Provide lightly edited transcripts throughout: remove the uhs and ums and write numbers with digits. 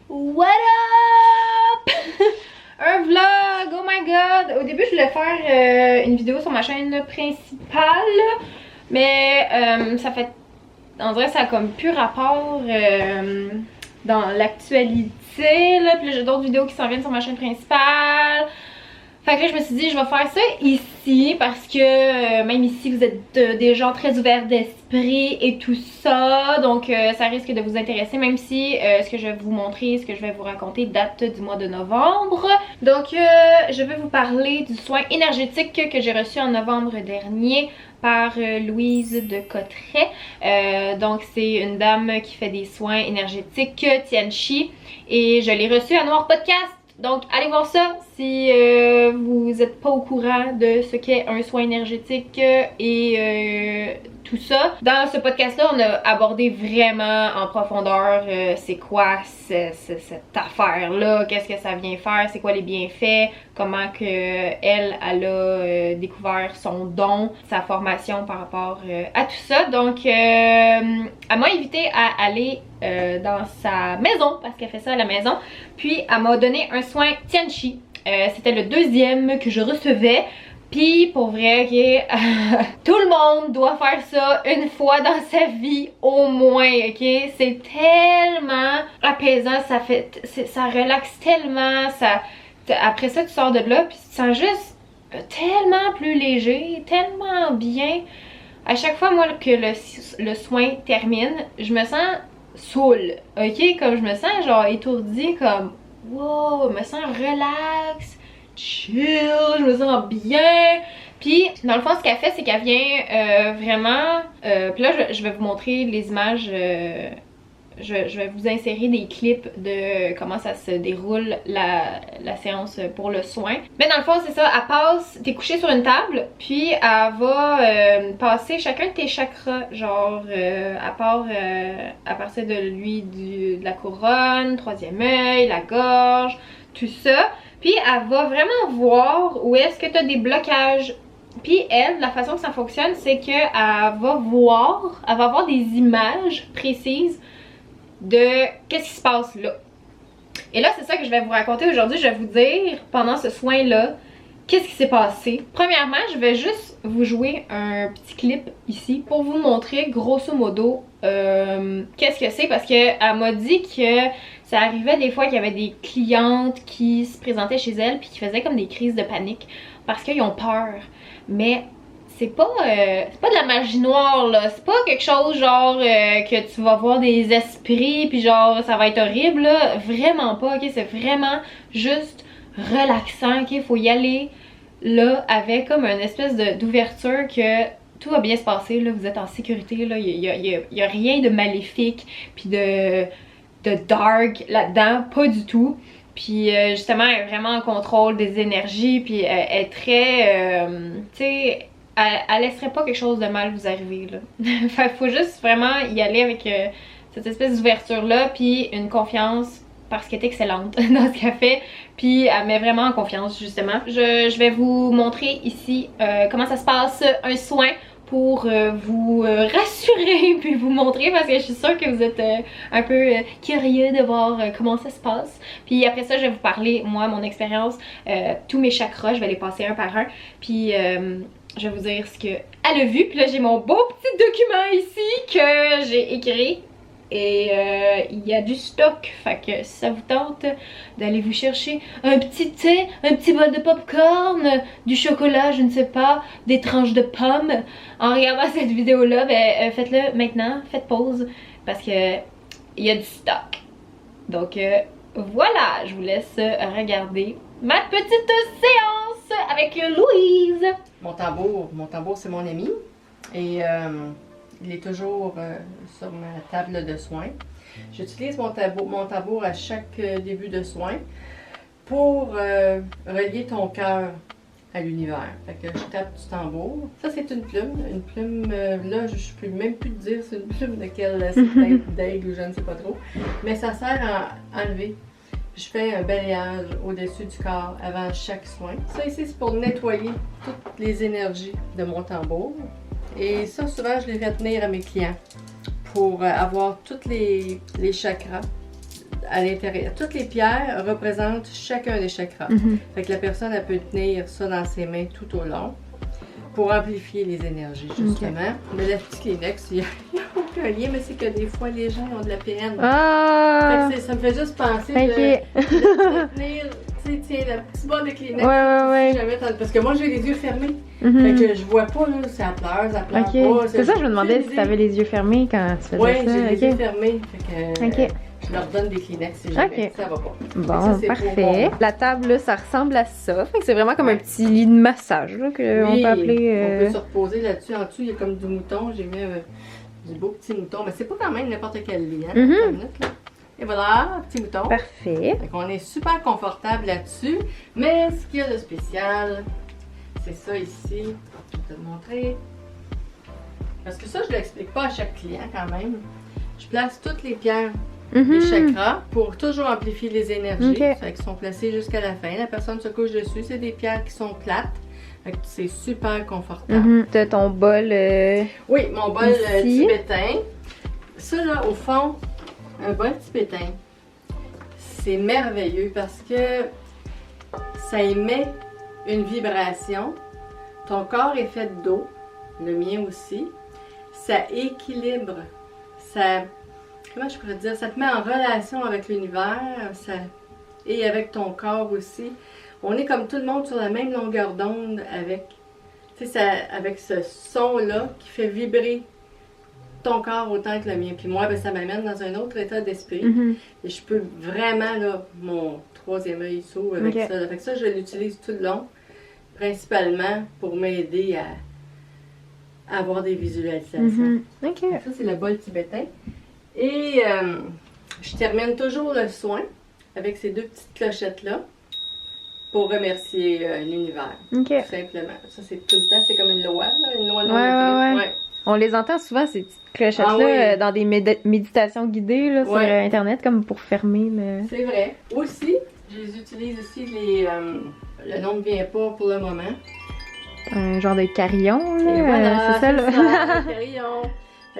What up? Un vlog, oh my god! Au début je voulais faire une vidéo sur ma chaîne principale, mais ça fait... On dirait que ça a comme plus rapport dans l'actualité, là. Puis j'ai d'autres vidéos qui s'en viennent sur ma chaîne principale. Fait que là, je me suis dit, je vais faire ça ici parce que même ici, vous êtes des gens très ouverts d'esprit et tout ça. Donc, ça risque de vous intéresser, même si ce que je vais vous montrer, ce que je vais vous raconter date du mois de novembre. Donc, je vais vous parler du soin énergétique que j'ai reçu en novembre dernier par Louise de Cotteret. Donc, c'est une dame qui fait des soins énergétiques Tianchi. Et je l'ai reçu à Noir Podcast. Donc, allez voir ça si vous n'êtes pas au courant de ce qu'est un soin énergétique et tout ça. Dans ce podcast-là, on a abordé vraiment en profondeur c'est quoi cette affaire-là, qu'est-ce que ça vient faire, c'est quoi les bienfaits, comment que elle a découvert son don, sa formation par rapport à tout ça. Donc, elle m'a invité à aller dans sa maison, parce qu'elle fait ça à la maison, puis elle m'a donné un soin Tianchi. C'était le deuxième que je recevais. Puis pour vrai, tout le monde doit faire ça une fois dans sa vie au moins, ok? C'est tellement apaisant, ça relaxe tellement, après ça tu sors de là puis tu te sens juste tellement plus léger, tellement bien. À chaque fois moi que le soin termine, je me sens saoule, ok? Comme je me sens genre étourdie, comme wow, je me sens relax, chill, je me sens bien. Puis dans le fond ce qu'elle fait, c'est qu'elle vient vraiment puis là je vais vous montrer les images, je vais vous insérer des clips de comment ça se déroule la séance pour le soin. Mais dans le fond c'est ça, elle passe, t'es couché sur une table, puis elle va passer chacun de tes chakras, genre à partir de lui de la couronne, troisième œil, la gorge, tout ça. Puis elle va vraiment voir où est-ce que tu as des blocages. Puis elle, la façon que ça fonctionne, c'est qu'elle va voir des images précises de qu'est-ce qui se passe là. Et là, c'est ça que je vais vous raconter aujourd'hui. Je vais vous dire, pendant ce soin-là, qu'est-ce qui s'est passé. Premièrement, je vais juste vous jouer un petit clip ici pour vous montrer grosso modo qu'est-ce que c'est, parce qu'elle m'a dit que ça arrivait des fois qu'il y avait des clientes qui se présentaient chez elle puis qui faisaient comme des crises de panique parce qu'ils ont peur. Mais c'est pas de la magie noire là, c'est pas quelque chose genre que tu vas voir des esprits puis genre ça va être horrible là, vraiment pas, ok? C'est vraiment juste relaxant, ok? Faut y aller là avec comme une espèce d'ouverture que tout va bien se passer là, vous êtes en sécurité là, il y a rien de maléfique puis de dark là-dedans, pas du tout. Puis justement elle est vraiment en contrôle des énergies, puis elle est très tu sais, elle laisserait pas quelque chose de mal vous arriver là. Fait faut juste vraiment y aller avec cette espèce d'ouverture là, puis une confiance parce qu'elle est excellente dans ce qu'elle fait, puis elle met vraiment en confiance justement. Je vais vous montrer ici comment ça se passe un soin pour vous rassurer puis vous montrer, parce que je suis sûre que vous êtes un peu curieux de voir comment ça se passe. Puis après ça je vais vous parler moi mon expérience, tous mes chakras, je vais les passer un par un, puis je vais vous dire ce qu'elle a vu. Puis là j'ai mon beau petit document ici que j'ai écrit. Et il y a du stock, fait que si ça vous tente d'aller vous chercher un petit thé, un petit bol de popcorn, du chocolat, je ne sais pas, des tranches de pommes, en regardant cette vidéo là, ben faites-le maintenant, faites pause, parce que il y a du stock. Donc voilà, je vous laisse regarder ma petite séance avec Louise. Mon tambour c'est mon ami, et il est toujours sur ma table de soins. J'utilise mon tambour à chaque début de soin pour relier ton cœur à l'univers. Fait que je tape du tambour. Ça c'est une plume, là je peux même plus te dire c'est une plume de quelle d'aigle ou je ne sais pas trop. Mais ça sert à enlever. Je fais un balayage au-dessus du corps avant chaque soin. Ça ici c'est pour nettoyer toutes les énergies de mon tambour. Et ça, souvent, je les fais tenir à mes clients pour avoir tous les chakras à l'intérieur. Toutes les pierres représentent chacun des chakras. Fait que la personne, elle peut tenir ça dans ses mains tout au long pour amplifier les énergies, justement. Mais la petite Kleenex, il n'y a aucun lien, mais c'est que des fois, les gens ont de la peine. Ah! Fait que ça me fait juste penser Ok. de tenir, tu sais, tiens, la petite boîte de Kleenex. Ouais. Si jamais parce que moi, j'ai les yeux fermés. Fait que je vois pas, là, ça pleure pas. C'est ça, je me demandais si t'avais les yeux fermés quand tu faisais ça. Oui, j'ai les yeux fermés. Fait que, Ok. je leur donne des Kleenex si jamais ça va pas. Bon, ça, parfait. La table, là, ça ressemble à ça. Fait que c'est vraiment comme un petit lit de massage, là, qu'on peut appeler... On peut se reposer là-dessus. En dessous, il y a comme du mouton. J'ai mis du beau petit mouton. Mais c'est pas quand même n'importe quel lit, hein. Une minute, là. Et voilà, petit mouton. Parfait. Fait qu'on est super confortable là-dessus. Mais ce qu'il y a de spécial, c'est ça ici. Je vais te le montrer. Parce que ça, je ne l'explique pas à chaque client quand même. Je place toutes les pierres des chakras pour toujours amplifier les énergies. Fait qu'ils sont placés jusqu'à la fin. La personne se couche dessus. C'est des pierres qui sont plates. Fait que c'est super confortable. T'as ton bol... Oui, mon bol ici. tibétain. Ça, là, au fond, un bol tibétain, c'est merveilleux parce que ça émet une vibration. Ton corps est fait d'eau, le mien aussi. Ça équilibre, ça, comment je pourrais dire, ça te met en relation avec l'univers et avec ton corps aussi. On est comme tout le monde sur la même longueur d'onde avec, tu sais, avec ce son-là qui fait vibrer ton corps autant que le mien. Puis moi, ben, ça m'amène dans un autre état d'esprit. Et je peux vraiment, là, mon troisième œil s'ouvre avec ça. Fait que ça, je l'utilise tout le long, principalement pour m'aider à avoir des visualisations. Ça, c'est le bol tibétain. Et je termine toujours le soin avec ces deux petites clochettes-là pour remercier l'univers. Tout simplement. Ça, c'est tout le temps. C'est comme une loi, là, une loi non écrite. On les entend souvent, ces petites clochettes-là, dans des méditations guidées là, sur Internet, comme pour fermer le... C'est vrai. Aussi, je les utilise aussi, le nom ne vient pas pour le moment. Un genre de carillon, là. Et voilà, c'est ça, là. Un carillon.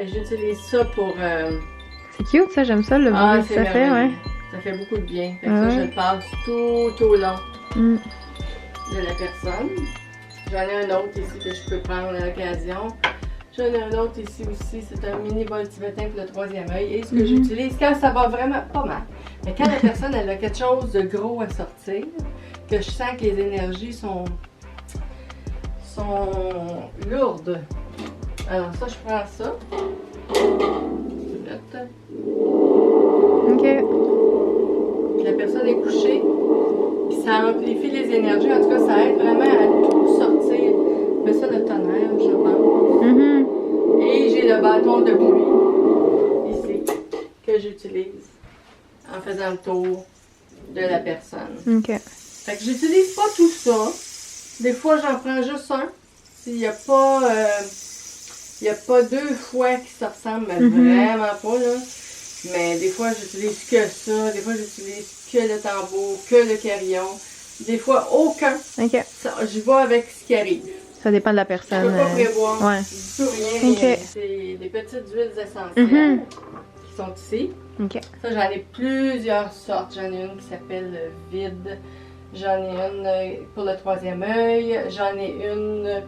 J'utilise ça pour... C'est cute, ça, j'aime ça, le bruit que ça fait, ouais. Ça fait beaucoup de bien. Fait que ça, je le passe tout au long de la personne. J'en ai un autre ici que je peux prendre à l'occasion. J'en ai un autre ici aussi, c'est un mini bol tibétain pour le troisième œil. Et ce que j'utilise quand ça va vraiment pas mal. Mais quand la personne elle a quelque chose de gros à sortir, que je sens que les énergies sont lourdes. Alors ça, je prends ça. La personne est couchée. Puis ça amplifie les énergies. En tout cas, ça aide vraiment à tout sortir. Je fais ça de tonnerre, je pense. Et j'ai le bâton de pluie ici que j'utilise en faisant le tour de la personne. Fait que j'utilise pas tout ça. Des fois, j'en prends juste un. S'il n'y a pas... il n'y a pas deux fois qui se ressemblent, mais vraiment pas, là. Mais des fois, j'utilise que ça. Des fois, j'utilise que le tambour, que le carillon. Des fois, aucun. Je vais avec ce qui arrive. Ça dépend de la personne. Je peux pas prévoir du tout rien. C'est des petites huiles essentielles qui sont ici. Ça, j'en ai plusieurs sortes. J'en ai une qui s'appelle Vide. J'en ai une pour le troisième œil. J'en ai une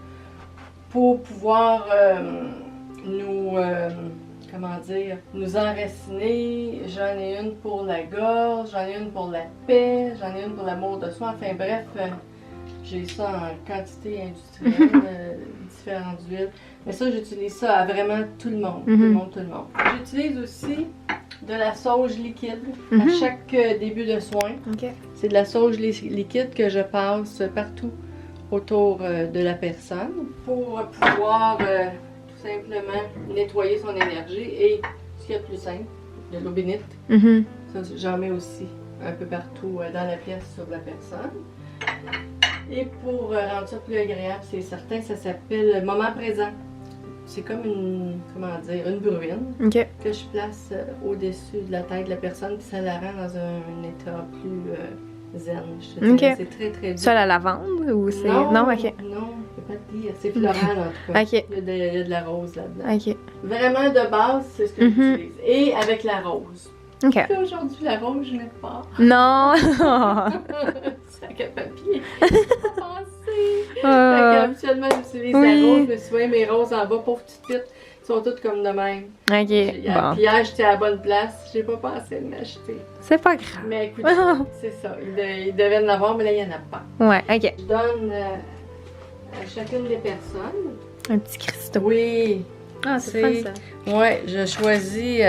pour pouvoir nous enraciner. J'en ai une pour la gorge, j'en ai une pour la paix, j'en ai une pour l'amour de soi. Enfin bref, j'ai ça en quantité industrielle, différentes huiles. Mais ça, j'utilise ça à vraiment tout le monde. Tout le monde. J'utilise aussi de la sauge liquide à chaque début de soin. C'est de la sauge liquide que je passe partout autour de la personne pour pouvoir tout simplement nettoyer son énergie et ce qu'il y a de plus simple, de l'eau bénite. Ça, j'en mets aussi un peu partout dans la pièce sur la personne. Et pour rendre ça plus agréable, c'est certain, ça s'appelle Moment présent. C'est comme une bruine que je place au-dessus de la tête de la personne, puis ça la rend dans un état plus zen. Je te dirais, c'est très très bien. Ça, la lavande ou c'est... Non, non, il n'y a pas de dire. C'est floral en tout cas. Il y a de la rose là-dedans. Vraiment de base, c'est ce que j'utilise. Et avec la rose. Ok. Puis aujourd'hui, la rose, je l'ai pas. Non! Sac à papier. Pas pensé. Fait qu'habituellement, j'utilise la rose, mais souvent mes roses en bas, pauvres petites pites, sont toutes comme de même. Ok, bon. Puis hier, j'étais à la bonne place, j'ai pas pensé à m'acheter. C'est pas grave. Mais écoute, c'est ça, il devait en avoir, mais là, il y en a pas. Ouais, ok. Je donne à chacune des personnes. Un petit cristaux. Oui. Ah, c'est fun ça. Ouais, je choisis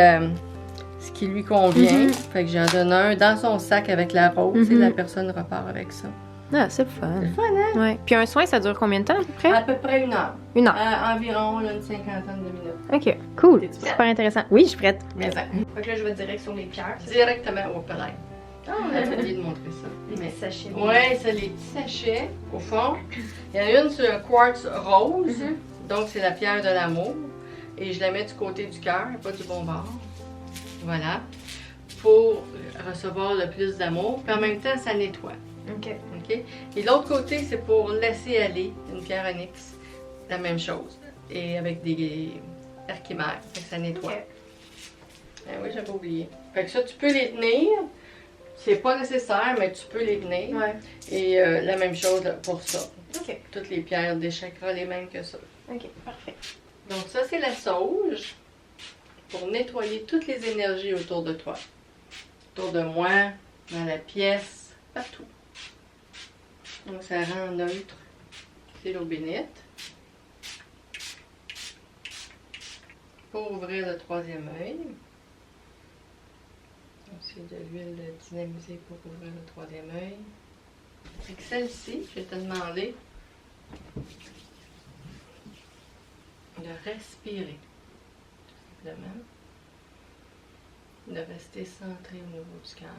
ce qui lui convient. Fait que j'en donne un dans son sac avec la rose et la personne repart avec ça. Ah, c'est le fun. C'est le fun, hein? Ouais. Puis un soin, ça dure combien de temps à peu près? À peu près 1 heure. 1 heure. Environ là, une cinquantaine de minutes. Ok, cool. T'es-tu prête? Super intéressant. Oui, je suis prête. Mais ça. Fait que là, je vais direct sur les pierres. Directement au palais. Ah, on a oublié de montrer ça. Les petits sachets. Ouais, c'est les petits sachets au fond. Il y en a une sur un quartz rose. Donc, c'est la pierre de l'amour. Et je la mets du côté du cœur, pas du bon bord. Voilà. Pour recevoir le plus d'amour. Puis en même temps, ça nettoie. Ok. OK? Et l'autre côté, c'est pour laisser aller une pierre onyx. La même chose. Et avec des archimères. Fait que ça nettoie. Ok. Ben oui, j'avais oublié. Fait que ça, tu peux les tenir. C'est pas nécessaire, mais tu peux les tenir. Ouais. Et la même chose là, pour ça. Ok. Toutes les pierres des chakras les mêmes que ça. Ok, parfait. Donc ça, c'est la sauge pour nettoyer toutes les énergies autour de toi. Autour de moi, dans la pièce, partout. Donc ça rend neutre. C'est l'eau bénite. Pour ouvrir le troisième œil. C'est de l'huile dynamisée pour ouvrir le troisième œil. Avec celle-ci, je vais te demander de respirer, tout simplement, de rester centré au niveau du cœur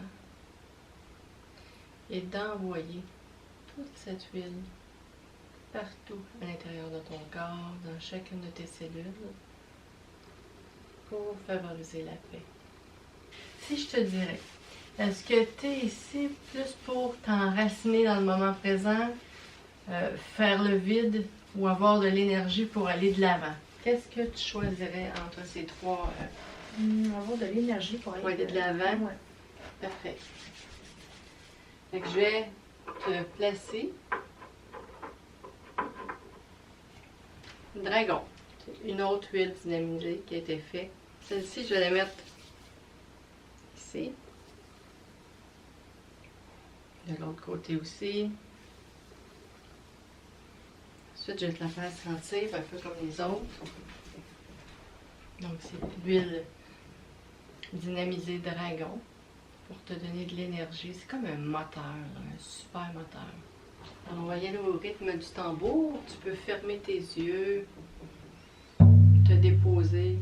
et d'envoyer toute cette huile partout à l'intérieur de ton corps, dans chacune de tes cellules, pour favoriser la paix. Si je te dirais, est-ce que tu es ici plus pour t'enraciner dans le moment présent, faire le vide ou avoir de l'énergie pour aller de l'avant? Qu'est-ce que tu choisirais entre ces trois? Avoir de l'énergie pour aller de l'avant? Ouais. Parfait. Fait que je vais te placer dragon. C'est une autre huile dynamisée qui a été faite. Celle-ci, je vais la mettre ici. De l'autre côté aussi. Ensuite, je vais te la faire sentir un peu comme les autres. Donc, c'est l'huile dynamisée dragon pour te donner de l'énergie. C'est comme un moteur, là, un super moteur. Alors, on va y aller au rythme du tambour. Tu peux fermer tes yeux, te déposer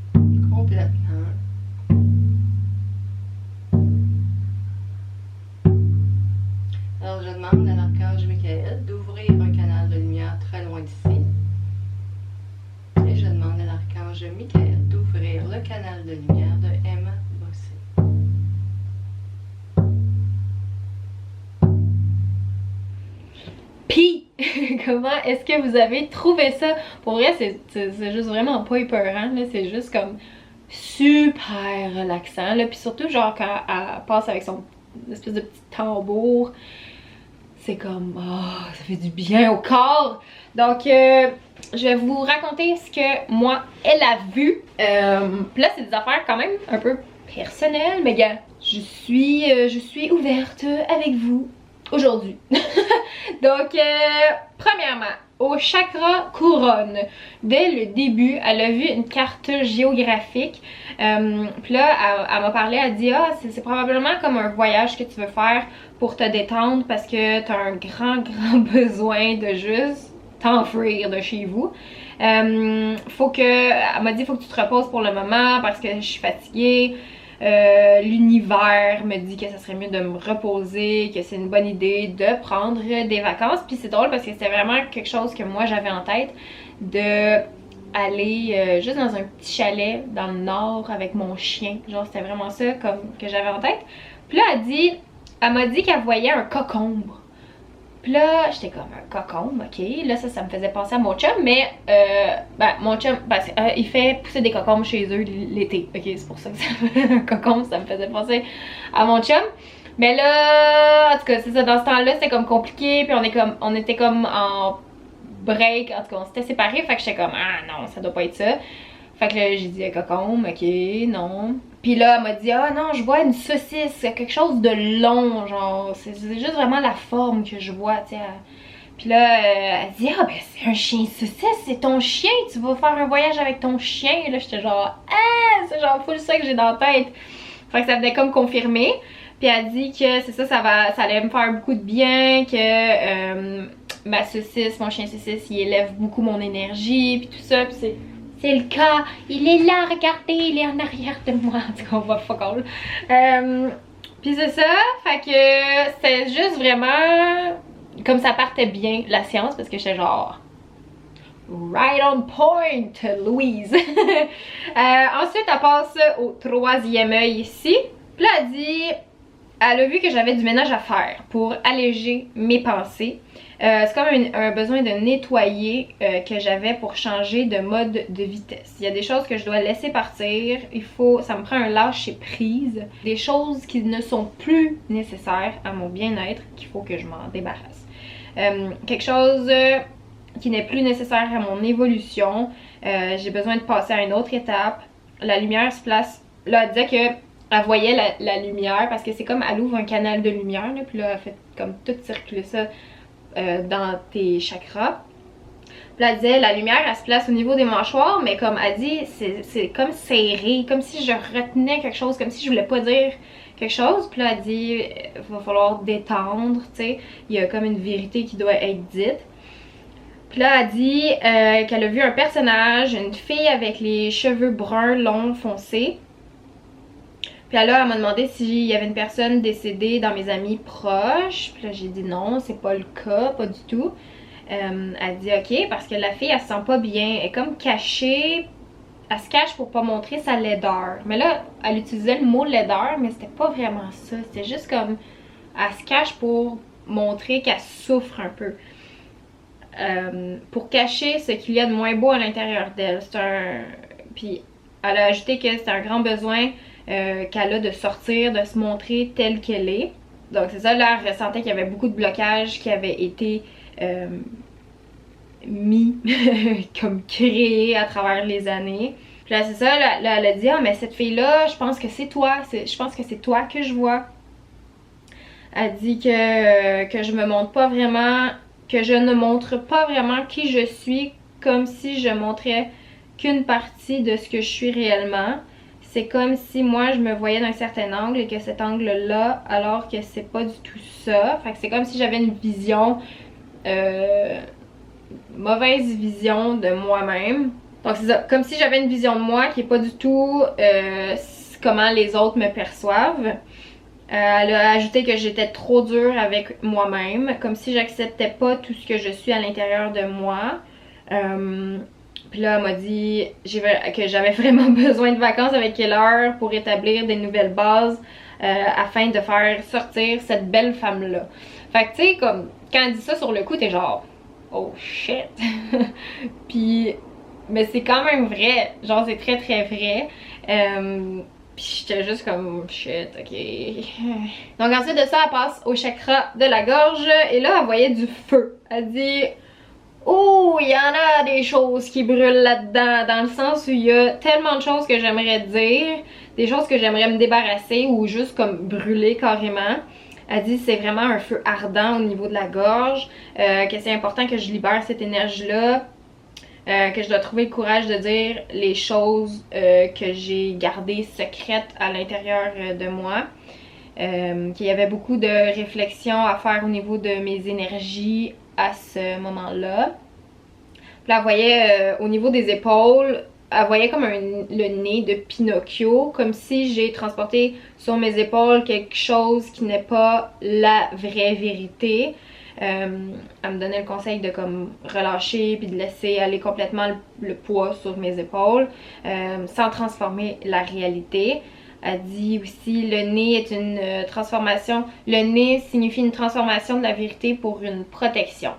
complètement. Alors, je demande à l'archange Michael d'ouvrir un canal de lumière très loin d'ici. Et je demande à l'archange Michael d'ouvrir le canal de lumière de Emma Bossé. Pis, comment est-ce que vous avez trouvé ça? Pour vrai, c'est juste vraiment pas épeurant, là. C'est juste comme super relaxant, là. Puis surtout, genre, quand elle passe avec son espèce de petit tambour, c'est comme, oh, ça fait du bien au corps. Donc, je vais vous raconter ce que moi, elle a vu. Puis là, c'est des affaires quand même un peu personnelles, mais gars, je suis ouverte avec vous aujourd'hui. Donc, premièrement, au chakra couronne, dès le début, elle a vu une carte géographique. Puis là, elle m'a parlé, elle dit, ah, c'est probablement comme un voyage que tu veux faire pour te détendre parce que tu as un grand besoin de juste t'enfuir de chez vous. Elle m'a dit, faut que tu te reposes pour le moment parce que je suis fatiguée. L'univers me dit que ça serait mieux de me reposer, que c'est une bonne idée de prendre des vacances. Puis c'est drôle parce que c'était vraiment quelque chose que moi j'avais en tête, de aller juste dans un petit chalet dans le nord avec mon chien. Genre c'était vraiment ça comme que j'avais en tête. Puis là elle m'a dit qu'elle voyait un cocombre Puis là, j'étais comme un cocombe, ok. Là, ça me faisait penser à mon chum, mais mon chum, il fait pousser des cocombes chez eux l'été, ok. C'est pour ça que ça un cocombe, ça me faisait penser à mon chum. Mais là, en tout cas, c'est ça, dans ce temps-là, c'était comme compliqué, puis on était comme en break, en tout cas, on s'était séparés, fait que j'étais comme, ah non, ça doit pas être ça. Fait que là, j'ai dit cocombe, ok, non. Puis là, elle m'a dit, ah non, je vois une saucisse, quelque chose de long, genre, c'est juste vraiment la forme que je vois, tu sais. Puis là, elle dit, ah ben c'est un chien saucisse, c'est ton chien, tu vas faire un voyage avec ton chien. Et là, j'étais genre, ah, c'est genre full ça que j'ai dans la tête. Fait que ça venait comme confirmer. Puis elle dit que c'est ça, ça allait me faire beaucoup de bien, que ma saucisse, mon chien saucisse, il élève beaucoup mon énergie, puis tout ça, puis c'est le cas, il est là, regardez, il est en arrière de moi. En tout cas, on va fuck all. Puis c'est ça, fait que c'est juste vraiment comme ça partait bien la séance parce que j'étais genre right on point, Louise. Ensuite, elle passe au troisième œil ici. Puis là, elle a vu que j'avais du ménage à faire pour alléger mes pensées. C'est comme un besoin de nettoyer que j'avais pour changer de mode de vitesse. Il y a des choses que je dois laisser partir. Ça me prend un lâcher prise. Des choses qui ne sont plus nécessaires à mon bien-être qu'il faut que je m'en débarrasse. Quelque chose qui n'est plus nécessaire à mon évolution. J'ai besoin de passer à une autre étape. La lumière se place. Là, elle disait que elle voyait la lumière parce que c'est comme elle ouvre un canal de lumière. Là, puis là, elle fait comme tout circuler ça dans tes chakras. Puis là, elle disait la lumière elle se place au niveau des mâchoires, mais comme elle dit, c'est comme serré, comme si je retenais quelque chose, comme si je voulais pas dire quelque chose. Puis là, elle dit il va falloir détendre, tu sais, il y a comme une vérité qui doit être dite. Puis là, elle dit qu'elle a vu un personnage, une fille avec les cheveux bruns longs foncés. Puis là, elle m'a demandé s'il y avait une personne décédée dans mes amis proches. Puis là, j'ai dit non, c'est pas le cas, pas du tout. Elle dit ok, parce que la fille, elle se sent pas bien. Elle est comme cachée. Elle se cache pour pas montrer sa laideur. Mais là, elle utilisait le mot laideur, mais c'était pas vraiment ça. C'était juste comme, elle se cache pour montrer qu'elle souffre un peu. Pour cacher ce qu'il y a de moins beau à l'intérieur d'elle. Puis elle a ajouté que c'est un grand besoin qu'elle a de sortir, de se montrer telle qu'elle est. Donc c'est ça, là, elle ressentait qu'il y avait beaucoup de blocages qui avaient été mis, comme créés à travers les années. Puis là, c'est ça, là, elle a dit, ah mais cette fille-là, je pense que c'est toi, je pense que c'est toi que je vois. Elle dit que je me montre pas vraiment, que je ne montre pas vraiment qui je suis, comme si je montrais qu'une partie de ce que je suis réellement. C'est comme si moi je me voyais d'un certain angle et que cet angle-là, alors que c'est pas du tout ça. Fait que c'est comme si j'avais une vision, mauvaise vision de moi-même. Donc c'est ça, comme si j'avais une vision de moi qui est pas du tout comment les autres me perçoivent. Elle a ajouté que j'étais trop dure avec moi-même, comme si j'acceptais pas tout ce que je suis à l'intérieur de moi. Puis là, elle m'a dit que j'avais vraiment besoin de vacances avec Keller pour établir des nouvelles bases afin de faire sortir cette belle femme-là. Fait que tu sais, comme quand elle dit ça sur le coup, t'es genre oh shit. Puis, mais c'est quand même vrai, genre c'est très très vrai. Puis j'étais juste comme shit, ok. Donc ensuite de ça, elle passe au chakra de la gorge et là, elle voyait du feu. Elle dit oh, il y en a des choses qui brûlent là-dedans, dans le sens où il y a tellement de choses que j'aimerais dire, des choses que j'aimerais me débarrasser ou juste comme brûler carrément. Elle dit c'est vraiment un feu ardent au niveau de la gorge, que c'est important que je libère cette énergie-là, que je dois trouver le courage de dire les choses que j'ai gardées secrètes à l'intérieur de moi. Qu'il y avait beaucoup de réflexions à faire au niveau de mes énergies à ce moment-là. Puis là, elle voyait au niveau des épaules, elle voyait comme le nez de Pinocchio, comme si j'ai transporté sur mes épaules quelque chose qui n'est pas la vraie vérité. Elle me donnait le conseil de comme relâcher puis de laisser aller complètement le poids sur mes épaules sans transformer la réalité. Elle dit aussi le nez est une transformation. Le nez signifie une transformation de la vérité pour une protection.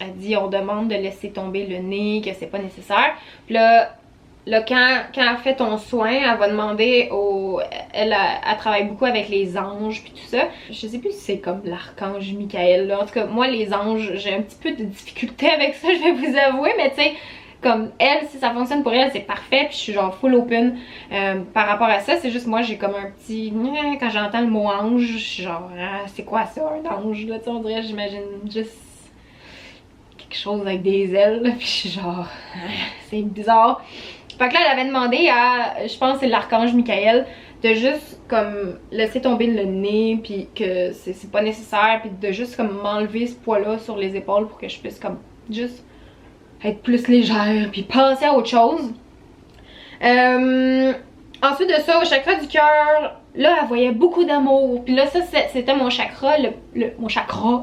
Elle dit on demande de laisser tomber le nez, que c'est pas nécessaire. Puis là, quand elle fait ton soin, elle va demander au... Elle travaille beaucoup avec les anges puis tout ça. Je sais plus si c'est comme l'archange Michael là. En tout cas, moi les anges, j'ai un petit peu de difficulté avec ça, je vais vous avouer, mais tu sais, comme elle, si ça fonctionne pour elle, c'est parfait, puis je suis genre full open par rapport à ça. C'est juste moi, j'ai comme un petit... Quand j'entends le mot ange, je suis genre, ah, c'est quoi ça, un ange là, tu sais, on dirait, j'imagine juste quelque chose avec des ailes, là, puis je suis genre, c'est bizarre. Fait que là, elle avait demandé à, je pense que c'est l'archange Michael, de juste comme laisser tomber le nez, puis que c'est pas nécessaire, puis de juste comme m'enlever ce poids-là sur les épaules pour que je puisse comme juste être plus légère, puis penser à autre chose. Ensuite de ça, au chakra du cœur, là, elle voyait beaucoup d'amour. Puis là, ça, c'était mon chakra, mon chakra,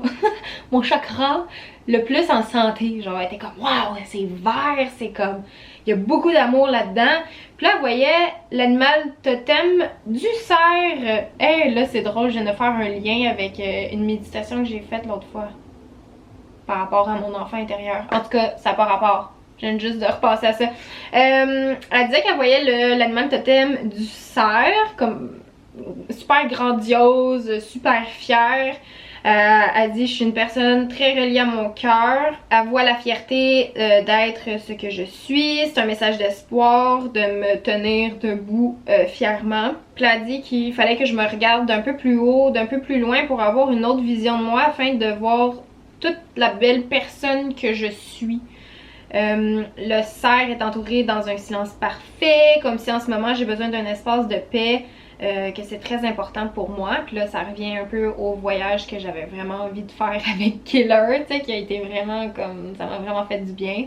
mon chakra le plus en santé. Genre, elle était comme, waouh, c'est vert, c'est comme, il y a beaucoup d'amour là-dedans. Puis là, elle voyait l'animal totem du cerf. Hey, là, c'est drôle, je viens de faire un lien avec une méditation que j'ai faite l'autre fois. Par rapport à mon enfant intérieur. En tout cas, ça n'a pas rapport. Je viens juste de repasser à ça. Elle disait qu'elle voyait l'animal totem du cerf comme super grandiose, super fière. Elle dit je suis une personne très reliée à mon cœur. Elle voit la fierté d'être ce que je suis. C'est un message d'espoir, de me tenir debout fièrement. Puis elle dit qu'il fallait que je me regarde d'un peu plus haut, d'un peu plus loin pour avoir une autre vision de moi afin de voir toute la belle personne que je suis. Le cerf est entouré dans un silence parfait, comme si en ce moment j'ai besoin d'un espace de paix, que c'est très important pour moi. Puis là, ça revient un peu au voyage que j'avais vraiment envie de faire avec Killer, tu sais, qui a été vraiment comme... ça m'a vraiment fait du bien.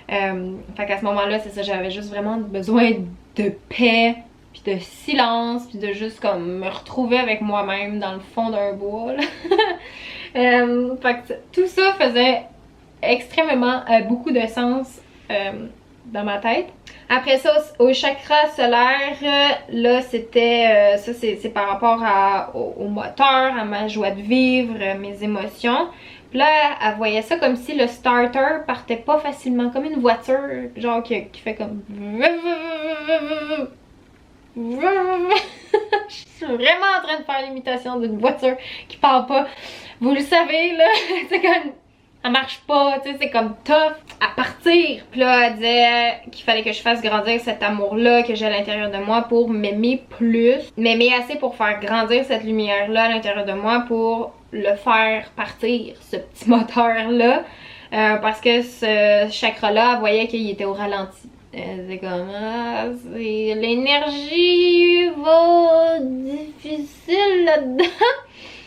Fait qu'à ce moment-là, c'est ça, j'avais juste vraiment besoin de paix, puis de silence, puis de juste comme me retrouver avec moi-même dans le fond d'un bois, là. Fait que tout ça faisait extrêmement beaucoup de sens dans ma tête. Après ça, au chakra solaire, là c'était, ça c'est par rapport au moteur, à ma joie de vivre, mes émotions. Puis là, elle voyait ça comme si le starter partait pas facilement, comme une voiture, genre qui fait comme... Je suis vraiment en train de faire l'imitation d'une voiture qui part pas. Vous le savez, là, c'est comme... ça marche pas, tu sais, c'est comme tough à partir. Puis là, elle disait qu'il fallait que je fasse grandir cet amour-là que j'ai à l'intérieur de moi pour m'aimer plus. M'aimer assez pour faire grandir cette lumière-là à l'intérieur de moi pour le faire partir, ce petit moteur-là. Parce que ce chakra-là, elle voyait qu'il était au ralenti. C'est comme, l'énergie va difficile là-dedans.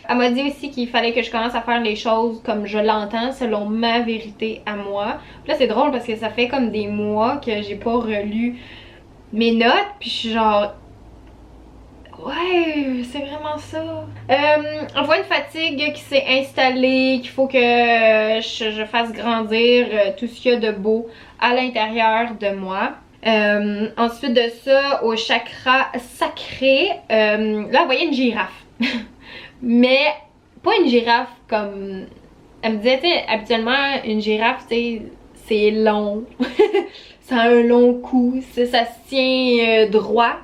Elle m'a dit aussi qu'il fallait que je commence à faire les choses comme je l'entends, selon ma vérité à moi. Puis là, c'est drôle parce que ça fait comme des mois que j'ai pas relu mes notes. Puis je suis genre... ouais, c'est vraiment ça. On voit une fatigue qui s'est installée, qu'il faut que je fasse grandir tout ce qu'il y a de beau à l'intérieur de moi. Ensuite de ça, au chakra sacré, là, vous voyez une girafe. Mais pas une girafe comme... Elle me disait, tu sais, habituellement, une girafe, tu sais, c'est long. Ça a un long cou, ça se tient droit.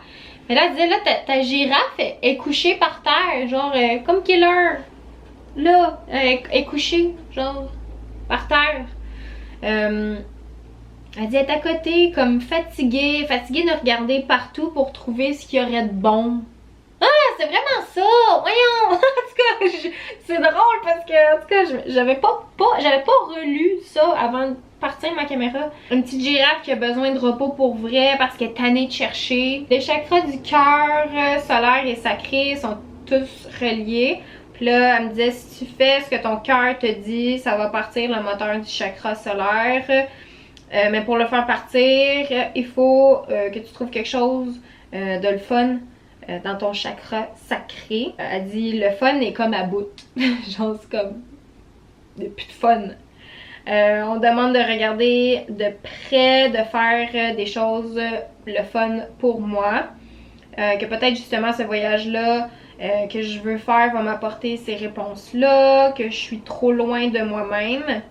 Mais là, elle disait, là, ta girafe est couchée par terre, genre, comme Killer. Là, elle est couchée, genre, par terre. Elle dit, elle est à côté, comme fatiguée de regarder partout pour trouver ce qu'il y aurait de bon. Ah, c'est vraiment ça! Voyons! En tout cas, c'est drôle parce que, en tout cas, j'avais pas relu ça avant de partir ma caméra. Une petite girafe qui a besoin de repos pour vrai parce qu'elle est tannée de chercher. Les chakras du cœur, solaire et sacré sont tous reliés. Puis là, elle me disait, si tu fais ce que ton cœur te dit, ça va partir le moteur du chakra solaire. Mais pour le faire partir, il faut que tu trouves quelque chose de le fun dans ton chakra sacré. Elle dit le fun est comme à bout. Genre c'est comme plus de fun. On demande de regarder de près, de faire des choses le fun pour moi. que peut-être justement ce voyage-là que je veux faire va m'apporter ces réponses-là, que je suis trop loin de moi-même.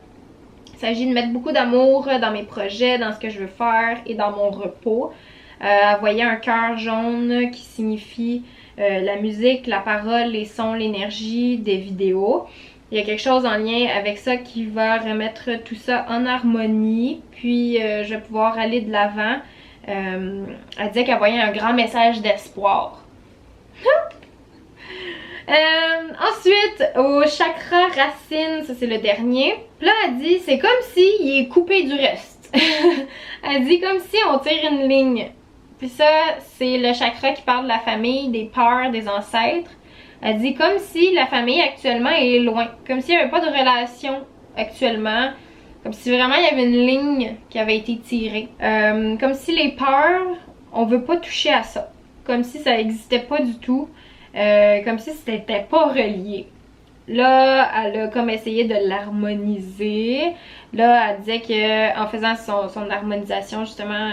Il s'agit de mettre beaucoup d'amour dans mes projets, dans ce que je veux faire et dans mon repos. Elle voyait un cœur jaune qui signifie la musique, la parole, les sons, l'énergie des vidéos. Il y a quelque chose en lien avec ça qui va remettre tout ça en harmonie, puis je vais pouvoir aller de l'avant. Elle disait qu'elle voyait un grand message d'espoir. Ensuite, au chakra racine, ça c'est le dernier. Puis là, elle dit, c'est comme si il est coupé du reste. Elle dit comme si on tire une ligne. Puis ça, c'est le chakra qui parle de la famille, des peurs, des ancêtres. Elle dit comme si la famille actuellement est loin. Comme s'il n'y avait pas de relation actuellement. Comme si vraiment il y avait une ligne qui avait été tirée. Comme si les peurs, on veut pas toucher à ça. Comme si ça n'existait pas du tout. Comme si c'était pas relié. Là, elle a comme essayé de l'harmoniser. Là, elle disait que en faisant son harmonisation, justement,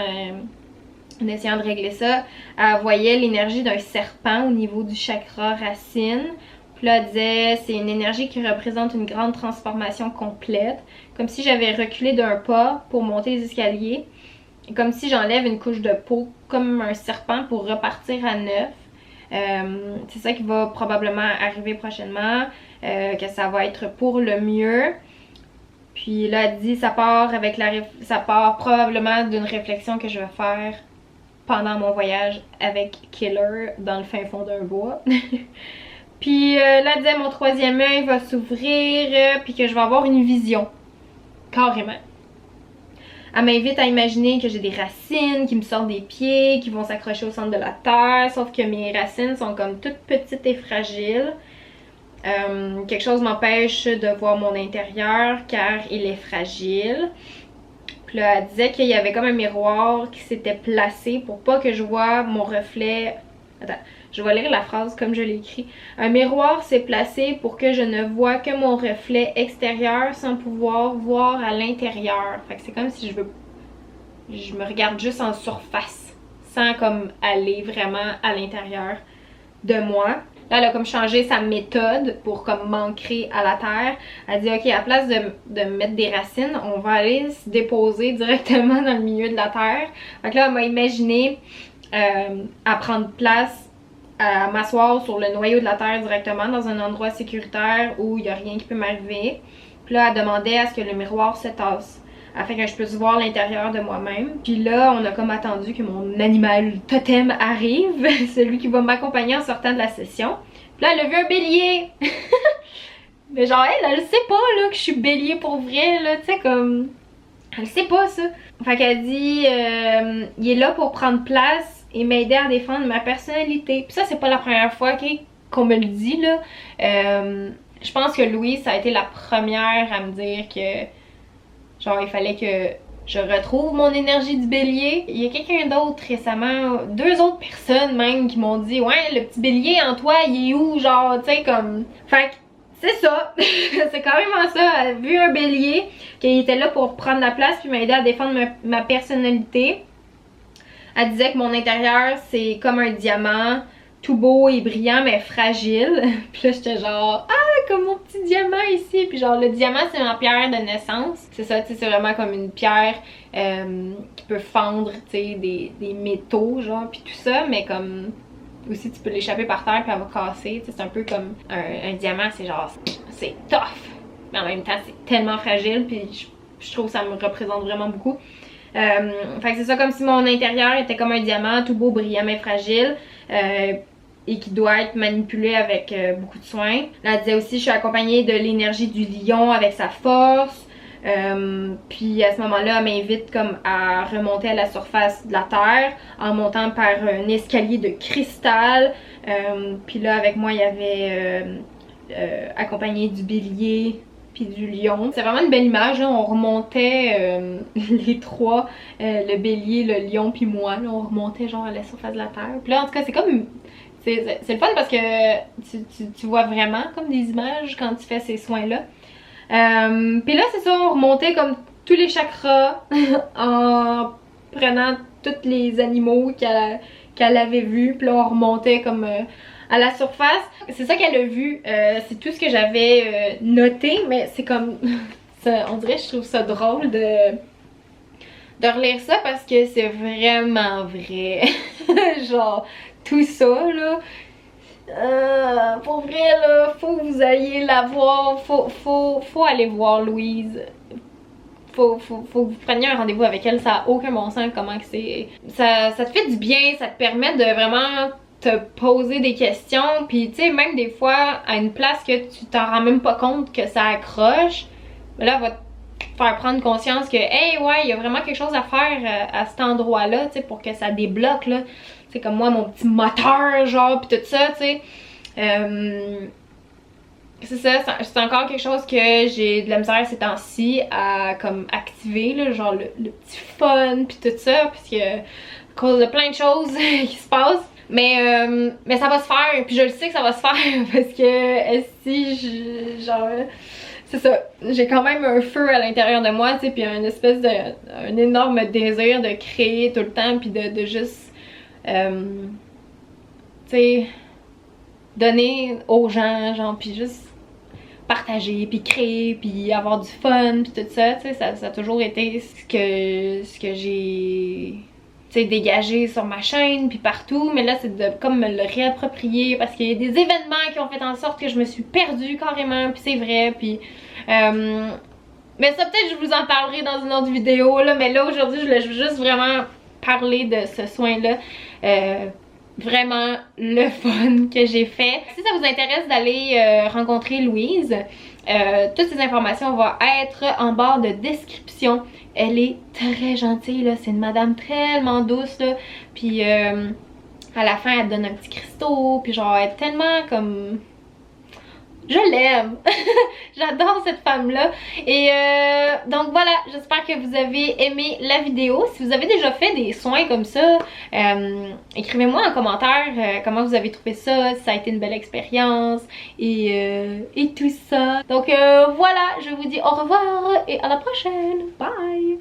en essayant de régler ça, elle voyait l'énergie d'un serpent au niveau du chakra racine. Puis là, elle disait, c'est une énergie qui représente une grande transformation complète. Comme si j'avais reculé d'un pas pour monter les escaliers. Et comme si j'enlève une couche de peau, comme un serpent, pour repartir à neuf. C'est ça qui va probablement arriver prochainement, que ça va être pour le mieux. Puis là, elle dit, ça part probablement d'une réflexion que je vais faire pendant mon voyage avec Killer dans le fin fond d'un bois. Puis là, elle disait, mon troisième œil va s'ouvrir, puis que je vais avoir une vision. Carrément. Elle m'invite à imaginer que j'ai des racines qui me sortent des pieds, qui vont s'accrocher au centre de la terre, sauf que mes racines sont comme toutes petites et fragiles. Quelque chose m'empêche de voir mon intérieur car il est fragile. Puis là, elle disait qu'il y avait comme un miroir qui s'était placé pour pas que je vois mon reflet. Attends, je vais lire la phrase comme je l'ai écrit. Un miroir s'est placé pour que je ne vois que mon reflet extérieur sans pouvoir voir à l'intérieur. Fait que c'est comme si je me regarde juste en surface, sans comme aller vraiment à l'intérieur de moi. Là, elle a comme changé sa méthode pour comme m'ancrer à la terre. Elle dit, ok, à la place de mettre des racines, on va aller se déposer directement dans le milieu de la terre. Donc là, elle m'a imaginé à prendre place, à m'asseoir sur le noyau de la terre directement dans un endroit sécuritaire où il n'y a rien qui peut m'arriver. Puis là, elle demandait à ce que le miroir se tasse afin que je puisse voir l'intérieur de moi-même. Puis là, on a comme attendu que mon animal totem arrive, celui qui va m'accompagner en sortant de la session. Puis là, elle a vu un bélier! Mais genre, elle sait pas là que je suis bélier pour vrai, là, tu sais, comme... Elle sait pas ça. Fait qu'elle dit, il est là pour prendre place et m'aider à défendre ma personnalité. Puis ça, c'est pas la première fois qu'on me le dit, là. Je pense que Louise, ça a été la première à me dire que... Genre, il fallait que je retrouve mon énergie du bélier. Il y a quelqu'un d'autre récemment, 2 autres personnes même qui m'ont dit, ouais, le petit bélier en toi, il est où? Genre, tu sais, comme... Fait que c'est ça. C'est carrément ça. Elle a vu un bélier qui était là pour prendre la place puis m'aider à défendre ma personnalité. Elle disait que mon intérieur, c'est comme un diamant, tout beau et brillant, mais fragile. Puis là, j'étais genre, ah, comme mon petit diamant ici. Puis genre, le diamant, c'est ma pierre de naissance. C'est ça, tu sais, c'est vraiment comme une pierre qui peut fendre, tu sais, des métaux, genre, puis tout ça. Mais comme, aussi, tu peux l'échapper par terre, puis elle va casser. Tu sais, c'est un peu comme un diamant, c'est genre, c'est tough. Mais en même temps, c'est tellement fragile, puis je trouve que ça me représente vraiment beaucoup. Fait que c'est ça, comme si mon intérieur était comme un diamant, tout beau, brillant, mais fragile. Et qui doit être manipulé avec beaucoup de soin. Là, elle disait aussi, je suis accompagnée de l'énergie du lion avec sa force. Puis à ce moment-là, elle m'invite comme à remonter à la surface de la terre en montant par un escalier de cristal. Puis là, avec moi, il y avait accompagné du bélier puis du lion. C'est vraiment une belle image, là. On remontait les trois, le bélier, le lion puis moi. Là, on remontait genre à la surface de la terre. Puis là, en tout cas, c'est comme... C'est le fun parce que tu vois vraiment comme des images quand tu fais ces soins-là. Puis là, c'est ça, on remontait comme tous les chakras en prenant tous les animaux qu'elle avait vu, puis là on remontait comme à la surface. C'est ça qu'elle a vu, c'est tout ce que j'avais noté, mais c'est comme, ça, on dirait que je trouve ça drôle de relire ça parce que c'est vraiment vrai. Genre, tout ça là. Pour vrai là, faut que vous alliez la voir, faut aller voir Louise. Faut que vous preniez un rendez-vous avec elle, ça a aucun bon sens comment que c'est. Ça te fait du bien, ça te permet de vraiment te poser des questions, puis tu sais, même des fois, à une place que tu t'en rends même pas compte que ça accroche, mais là, elle va te faire prendre conscience que, hey, ouais, il y a vraiment quelque chose à faire à cet endroit-là, tu sais, pour que ça débloque, là. C'est comme moi, mon petit moteur, genre, pis tout ça, tu sais. C'est ça, c'est encore quelque chose que j'ai de la misère ces temps-ci à comme activer, là, genre le petit fun pis tout ça, parce que à cause de plein de choses qui se passent. Mais ça va se faire, puis je le sais que ça va se faire parce que si genre c'est ça, j'ai quand même un feu à l'intérieur de moi, tu sais, puis un espèce de un énorme désir de créer tout le temps, puis de juste tu sais, donner aux gens, genre, puis juste partager, puis créer, puis avoir du fun, puis tout ça, tu sais, ça a toujours été ce que j'ai, tu sais, dégagé sur ma chaîne, puis partout, mais là, c'est de comme me le réapproprier, parce qu'il y a des événements qui ont fait en sorte que je me suis perdue carrément, puis c'est vrai, puis mais ça, peut-être je vous en parlerai dans une autre vidéo, là, mais là, aujourd'hui, je voulais juste vraiment parler de ce soin-là. Vraiment le fun que j'ai fait. Si ça vous intéresse d'aller rencontrer Louise, toutes ces informations vont être en barre de description. Elle est très gentille, là, c'est une madame tellement douce, là. Puis à la fin, elle te donne un petit cristaux, puis genre, elle est tellement comme... Je l'aime! J'adore cette femme-là. Et donc voilà, j'espère que vous avez aimé la vidéo. Si vous avez déjà fait des soins comme ça, écrivez-moi en commentaire comment vous avez trouvé ça, si ça a été une belle expérience et tout ça. Donc voilà, je vous dis au revoir et à la prochaine. Bye!